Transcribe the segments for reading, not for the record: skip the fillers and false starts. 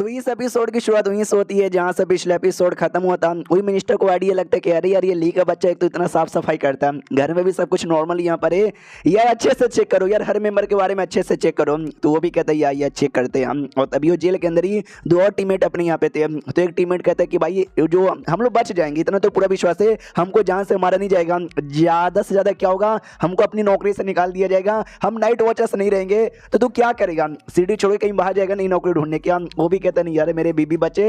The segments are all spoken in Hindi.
तो इस एपिसोड की शुरुआत वहीं से होती है जहां से पिछला एपिसोड खत्म हुआ था। वही मिनिस्टर को आइडिया लगता है कि अरे यार ये ली का बच्चा एक तो इतना साफ सफाई करता है, घर में भी सब कुछ नॉर्मल यहाँ पर है यार, अच्छे से चेक करो यार, हर मेंबर के बारे में अच्छे से चेक करो। तो वो भी कहता है यार ये चेक करते हैं हम। और तभी वो जेल के अंदर ही दो और टीममेट अपने यहाँ पे थे। तो एक टीममेट कहता है कि भाई जो हम लोग बच जाएंगे, इतना तो पूरा विश्वास है, हमको जान से मारा नहीं जाएगा, ज्यादा से ज्यादा क्या होगा हमको अपनी नौकरी से निकाल दिया जाएगा, हम नाइट वॉचर्स नहीं रहेंगे। तो तू क्या करेगा, सिटी छोड़ के कहीं बाहर जाएगा नहीं नौकरी ढूंढने क्या? वो भी कहता नहीं यार मेरे बीबी बच्चे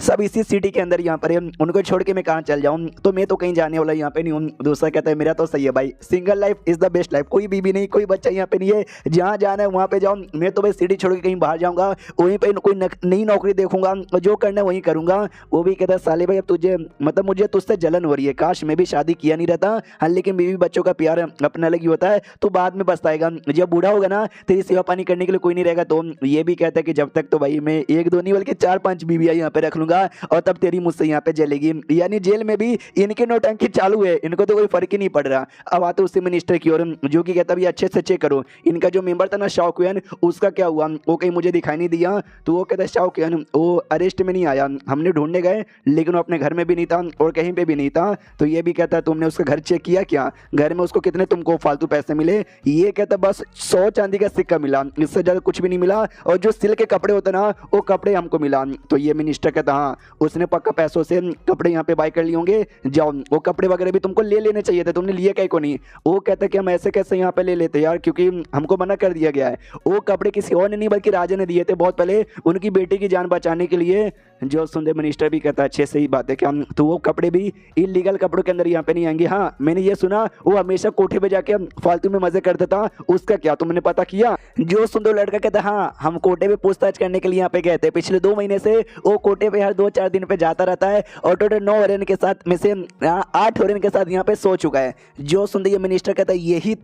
सब इसी सिटी के अंदर यहाँ पर है, उनको छोड़ के मैं कहाँ चल जाऊँ, तो मैं तो कहीं जाने वाला यहाँ पे नहीं हूँ। दूसरा कहता है मेरा तो सही है भाई, single life is the best life, कोई बीबी नहीं कोई बच्चा यहाँ पे नहीं है, जहाँ जाना है वहाँ पे जाऊँ, मैं तो भाई सिटी छोड़ के कहीं बाहर जाऊँगा, वहीं पर कोई नई नौकरी देखूंगा, जो करना है वहीं करूँगा। वो भी कहता है साले भाई अब तुझे मतलब मुझे तुझसे जलन हो रही है, काश मैं भी शादी किया नहीं रहता। हाँ लेकिन बीवी बच्चों का प्यार अपना अलग ही होता है, तो बाद में पछताएगा, जब बूढ़ा होगा ना तेरी सेवा पानी करने के लिए कोई नहीं रहेगा। तो ये भी कहता है कि जब तक तो भाई मैं एक दो नहीं बल्कि 4-5 बीवियां यहाँ पे रख लूंगा और तब तेरी मुझसे यहाँ पे जलेगी। यानी जेल में भी इनकी नौटंकी चालू है, इनको तो कोई फर्क ही नहीं पड़ रहा। अब आते उसी मिनिस्टर की ओर जो कि कहता भी अच्छे से चेक करो, इनका जो मेंबर था ना शाओकुएन, उसका क्या हुआ, वो कहीं मुझे दिखाई नहीं दिया। तो वो कहता है शाओकुएन वो अरेस्ट में नहीं आया, हमने ढूंढने गए लेकिन वो अपने घर में भी नहीं था और कहीं पे भी नहीं था। तो ये भी कहता है तुमने उसका घर चेक किया क्या, घर में उसको कितने तुमको फालतू पैसे मिले? ये कहता बस 100 चांदी का सिक्का मिला, इससे ज्यादा कुछ भी नहीं मिला, और जो सिल्क के कपड़े होते ना वो कपड़े हमको मिला। तो ये मिनिस्टर कहता हाँ उसने पक्का पैसों से कपड़े यहाँ पे बाय कर लिए होंगे, जाओ वो कपड़े वगैरह भी तुमको ले लेने चाहिए थे, तुमने लिए कहीं को नहीं। वो कहता कि हम ऐसे कैसे यहाँ पे ले लेते यार, क्योंकि हमको मना कर दिया गया है। वो कपड़े किसी और ने नहीं बल्कि राजा ने दिए थे बहुत पहले उनकी बेटी की जान बचाने के लिए। जो सुनते मिनिस्टर भी कहता अच्छे से ही बात है क्या, तो वो कपड़े भी इलीगल कपड़ों के अंदर यहाँ पे नहीं आएंगे। हाँ मैंने ये सुना वो हमेशा कोठे पे जाके फालतू में मजे करता था, उसका क्या तुमने पता किया? जो सुंदर लड़का कहता हाँ हम कोटे पे पूछताछ करने के लिए यहाँ पे गए थे, पिछले 2 महीने से वो कोटे पे हर 2-4 दिन पे जाता रहता है और टोटल 9 हिरन के साथ में से 8 हिरन के साथ यहाँ पे सो चुका है। जो सुंदर ये मिनिस्टर कहता है यही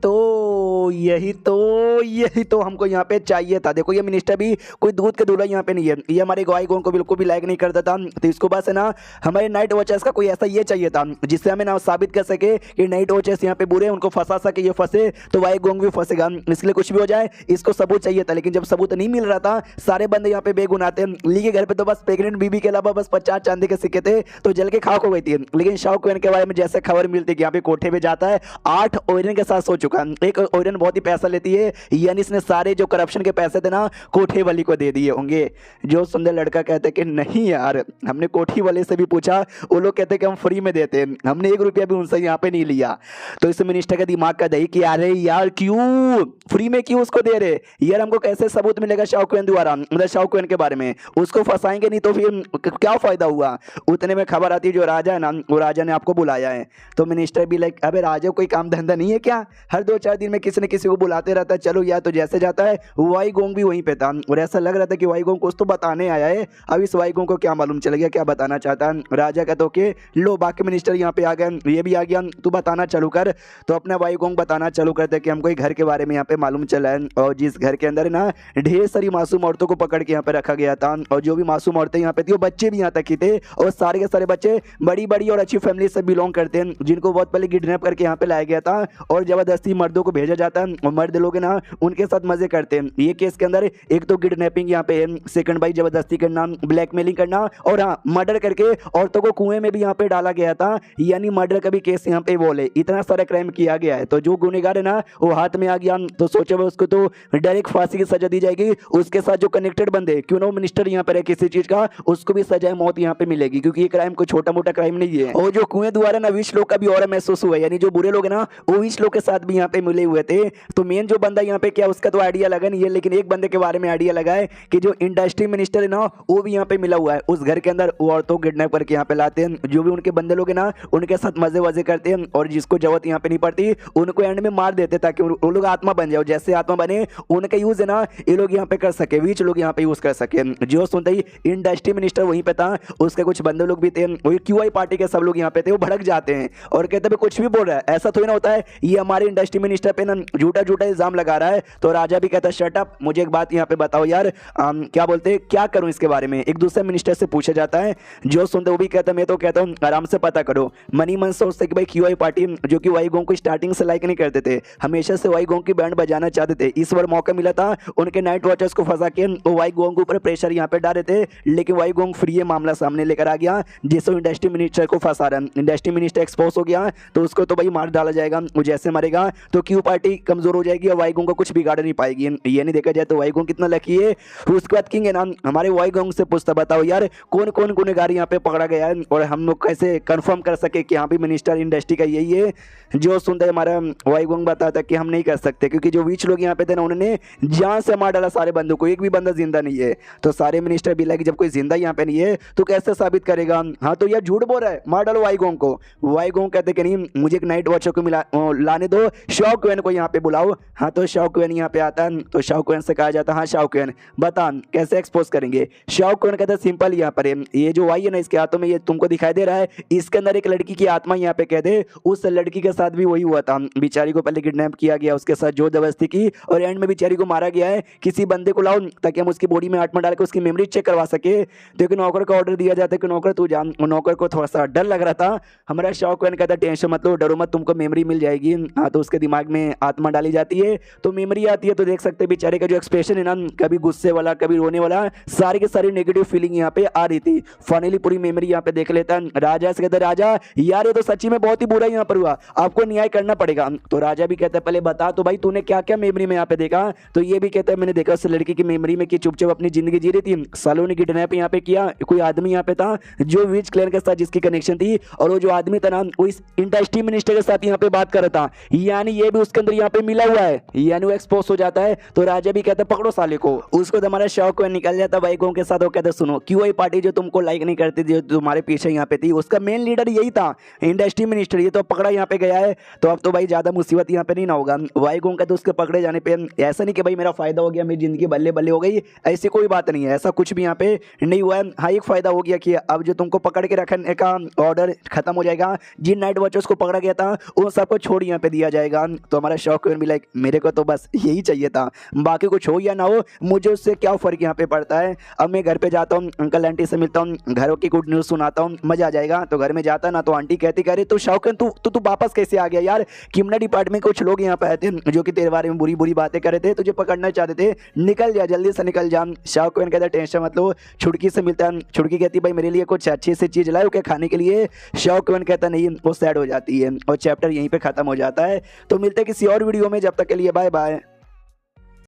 तो हमको यहाँ पे चाहिए था। देखो ये मिनिस्टर भी कोई दूध के दूल्हा यहाँ पे नहीं है, ये हमारे गवाई को बिल्कुल भी लायक नहीं करता था। तो इसको बस है ना हमारे नाइट वॉचर्स का कोई ऐसा ये चाहिए था जिससे हमें ना साबित कर सके कि नाइट वॉचर्स यहाँ पे बुरे, उनको फंसा सके, ये फंसे तो वाई गोंग भी फंसेगा, इसलिए कुछ भी हो जाए इसको सबूत चाहिए था। लेकिन जब सबूत नहीं मिल रहा था सारे बंदे यहाँ पे बेगुनाह थे। ली के घर पे तो बस प्रेग्नेंट बीबी के अलावा बस 50 चांदी के सिक्के थे, तो जल के खाक हो गई थी। लेकिन शाओकुएन के बारे में जैसे खबर मिलती कि यहाँ पे कोठे पे जाता है 8 ओरियन के साथ सो चुका है, एक ओरियन बहुत ही पैसा लेती है, यानी इसने सारे जो करप्शन के पैसे थे ना कोठे वाली को दे दिए होंगे। जो सुंदर लड़का कहते कि नहीं यार हमने कोठी वाले से भी पूछा, वो लोग कहते कि हम फ्री में देते हैं, हमने 1 रुपया भी उनसे यहाँ पे नहीं लिया। तो इस मिनिस्टर का दिमाग का दही कि अरे यार क्यों फ्री में क्यों उसको दे रहे यार, हमको कैसे सबूत मिलेगा शाओकुएन द्वारा, मतलब शाओकुएन के बारे में, उसको फंसाएंगे नहीं तो फिर क्या फायदा हुआ। उतने में खबर आती है जो राजा है ना वो राजा ने आपको बुलाया है। तो मिनिस्टर भी लाइक अबे राजा कोई काम धंधा नहीं है क्या, हर 2-4 दिन में किसी न किसी को बुलाते रहता है, चलो यार। तो जैसे जाता है वाई गोंग भी वहीं पे था और ऐसा लग रहा था कि वाई गोंग कुछ तो बताने आया है। अब इस वाई गोंग को क्या मालूम चल गया क्या बताना चाहता है। राजा का तो के लो बाकी मिनिस्टर यहाँ पे आ गए, ये भी आ गया, तू बताना चालू कर। तो अपना वाई गोंग बताना चालू करते कि हमको एक घर के बारे में यहाँ पे मालूम चला है, और जिस घर के अंदर ना ढेर सारी मासूम औरतों को पकड़ के यहाँ पे रखा गया था, और जो भी मासूम औरतें यहाँ पे थी वो बच्चे भी यहाँ तक ही थे, और सारे के सारे बच्चे बड़ी बड़ी और अच्छी फैमिली से बिलोंग करते हैं, जिनको बहुत पहले किडनैप करके यहाँ पे लाया गया था और जबरदस्ती मर्दों को भेजा जाता है और मर्द लोग ना उनके साथ मजे करते हैं। ये केस के अंदर एक तो किडनैपिंग यहाँ पे है, सेकंड बाई जबरदस्ती करना, ब्लैकमेलिंग करना, और हाँ मर्डर करके औरतों को कुएं में भी यहाँ पे डाला गया था, यानी मर्डर का भी केस यहाँ पे बोले, इतना सारा क्राइम किया गया है। तो जो गुनहगार है ना वो हाथ में आ गया तो सोचे उसको तो डायरेक्ट फांसी की सजा दी जाएगी, उसके साथ जो कनेक्टेड बंदे क्यों ना वो मिनिस्टर यहाँ पे रहे किसी चीज का, उसको भी सजा मौत यहाँ पे मिलेगी, क्योंकि ये क्राइम कोई छोटा मोटा क्राइम नहीं है। और जो कुएं द्वारा ना 20 लोग का भी और महसूस हुआ, यानी जो बुरे लोग है ना वो 20 लोग के साथ भी यहाँ पे मिले हुए थे। तो मेन जो बंदा यहाँ पे क्या उसका तो आइडिया लगा नहीं है, लेकिन एक बंदे के बारे में आइडिया लगा है कि जो इंडस्ट्री मिनिस्टर है ना वो भी यहाँ पे मिला हुआ है उस घर के अंदर, वो औरतों को किडनैप करके यहाँ पे लाते हैं, जो भी उनके बंदे लोग है ना उनके साथ मजे वजे करते हैं, और जिसको जरूरत यहाँ पे नहीं पड़ती उनको एंड में मार देते ताकि वो लोग आत्मा बन जाए, जैसे आत्मा बने उनका यूज है ना ये लोग यहाँ पे कर सके, 20 लोग यहाँ पे यूज कर सके। जो सुनते ही इंडस्ट्री मिनिस्टर वहीं पे था, उसके कुछ बंदे लोग भी थे, वही क्यूआई पार्टी के सब लोग यहाँ पे थे, वो भड़क जाते हैं और कहते हैं कुछ भी बोल रहा है, ऐसा थोड़ी ना होता है, ये हमारे इंडस्ट्री मिनिस्टर पे ना झूठा झूठा इल्जाम लगा रहा है। तो राजा भी कहता है शट अप, मुझे एक बात यहाँ पे बताओ यार, क्या बोलते क्या करूं इसके बारे में। एक दूसरे मिनिस्टर से पूछा जाता है। जो सुनते वो भी कहता है मैं तो कहता हूँ आराम से पता करो। मनी मन सोचते कि भाई क्यूआई पार्टी जो कि वाई गोंग को स्टार्टिंग से लाइक नहीं करते थे, हमेशा से वाई गोंग की बैंड बजाना चाहते थे। इस बार मौका मिला था उनके नाइट वॉचर्स को फंसा के वो वाई गोंग के ऊपर प्रेशर यहाँ पे डाले थे, लेकिन वाई गोंग फ्री ये मामला सामने लेकर आ गया जिससे इंडस्ट्री मिनिस्टर को फंसा रहा। इंडस्ट्री मिनिस्टर एक्सपोज हो गया तो उसको तो भाई मार डाला जाएगा। वो जैसे मरेगा तो क्यू पार्टी कमजोर हो जाएगी और वाई गोंग को कुछ बिगाड़ नहीं पाएगी। ये नहीं देखा जाए तो वाई गोंग कितना लकी है। उसके बाद किंग है ना हमारे वाई गोंग से पूछता बताओ यार कौन कौन गुनहगार यहाँ पे पकड़ा गया है और हम लोग कैसे कंफर्म कर सके कि यहाँ पे मिनिस्टर इंडस्ट्री का यही है। जो सुनते हमारा वाई गोंग बताता कि हम नहीं कर सकते क्योंकि जो वीच लोग यहाँ पे थे ना उन्होंने जान से मार डाला सारे बंदों को, एक भी बंदा जिंदा नहीं है। तो सारे मिनिस्टर भी लाइक जब कोई जिंदा यहाँ पे नहीं है तो कैसे साबित करेगा। हाँ तो यार झूठ बोल रहा है, मार डालो वाई गोंग को। वाई गोंग कहते कि नहीं मुझे एक नाइट वॉचर को मिला लाने दो, शाओ क्वेन को यहाँ पे बुलाओ। हाँ तो शाओ क्वेन यहाँ पे आता है तो शाओ क्वेन से कहा जाता है हाँ शाओ क्वेन बता कैसे एक्सपोज करेंगे। शाओ क्वेन कहता है सिंपल यहाँ पर ये जो वाई है ना इसके हाथों में ये तुमको दिखाई दे रहा है, इसके अंदर एक लड़की की आत्मा यहाँ पे कह दे। उस लड़की के साथ भी वही हुआ था, बेचारी को पहले किडनैप किया गया, उसके साथ जो जबरदस्ती की और एंड में बेचारी को मारा गया है। किसी बंदे को लाओ ताकि हम उसकी बॉडी में आत्मा डाल के उसकी मेमोरी चेक करवा सके। तो एक नौकर का ऑर्डर दिया जाता है कि नौकर तू जान। नौकर को थोड़ा सा डर लग रहा था। हमारा शाओ क्वेन कहता है टेंशन मत लो, डरो मत, तुमको मेमोरी मिल जाएगी। हाँ तो उसके दिमाग में आत्मा डाली जाती है तो मेमोरी आती है। तो देख सकते हैं बेचारे का जो एक्सप्रेशन है ना कभी गुस्से वाला कभी रोने वाला, सारी की सारी नेगेटिव फीलिंग यहाँ पे आ रही थी। फाइनली पूरी मेमोरी यहाँ पे देख लेता है। राजा से कहता है राजा यार ये तो सच्ची में बहुत ही बुरा यहाँ पर हुआ, आपको न्याय करना पड़ेगा। तो राजा भी कहता है पहले बता तो भाई तूने क्या क्या मेमोरी में यहाँ पे देखा। तो ये भी कहता है मैंने देखा उस लड़की की मेमोरी में कि चुपचाप अपनी जिंदगी जी रही थी, सालों ने किडनैप यहाँ पे किया, कोई आदमी यहाँ पे था जो विच क्लैन के साथ जिसकी कनेक्शन थी और वो जो आदमी था ना वो इस इंडस्ट्री मिनिस्टर के साथ यहाँ पे बात कर रहा था, यानी ये भी उसके अंदर यहाँ पे मिला हुआ है, यानी वो एक्सपोज हो जाता है। तो राजा भी कहता है पकड़ो साले को। उसको हमारा शौक निकल जाता भाई के साथ। वो कहता सुनो क्यूआई पार्टी जो तुमको लाइक नहीं करती जो तुम्हारे पीछे यहाँ पे थी उसका मेन लीडर यही था इंडस्ट्री मिनिस्टर, ये तो पकड़ा यहाँ पे गया है तो अब तो भाई ज्यादा मुसीबत यहाँ पे नहीं ना होगा। वाई गोंग का तो उसके पकड़े जाने पे ऐसा नहीं कि भाई मेरा फायदा हो गया मेरी जिंदगी बल्ले बल्ले हो गई, ऐसी कोई बात नहीं है, ऐसा कुछ भी यहाँ पे नहीं हुआ है। हाँ एक फायदा हो गया कि अब जो तुमको पकड़ के रखने का ऑर्डर खत्म हो जाएगा, जिन नाइट वॉचर्स को पकड़ा गया था उन सबको छोड़ यहाँ पे दिया जाएगा। तो हमारा शौक भी लाइक मेरे को तो बस यही चाहिए था, बाकी कुछ हो या ना हो मुझे उससे क्या फर्क यहाँ पे पड़ता है। अब मैं घर पे जाता हूँ, अंकल आंटी से मिलता हूँ, घरों की गुड न्यूज़ सुनाता हूँ, मजा आ जाएगा। तो घर में जाता ना तो आंटी कहती कह रही तो शौकन तू वापस कैसे आ गया यार, किमना डिपार्टमेंट कुछ लोग यहाँ पे आए थे जो कि तेरे बारे में बुरी बुरी बातें कर रहे थे, तुझे पकड़ना चाहते थे, निकल जा जल्दी से निकल जा। शौकन कहता टेंशन मत लो, छुड़की से मिलता है, छुड़की कहती भाई मेरे लिए कुछ अच्छी सी चीज़ लाओ क्या खाने के लिए। शौकन कहता नहीं, वो सैड हो जाती है और चैप्टर यहीं पे खत्म हो जाता है। तो मिलते हैं किसी और वीडियो में, जब तक के लिए बाय बाय।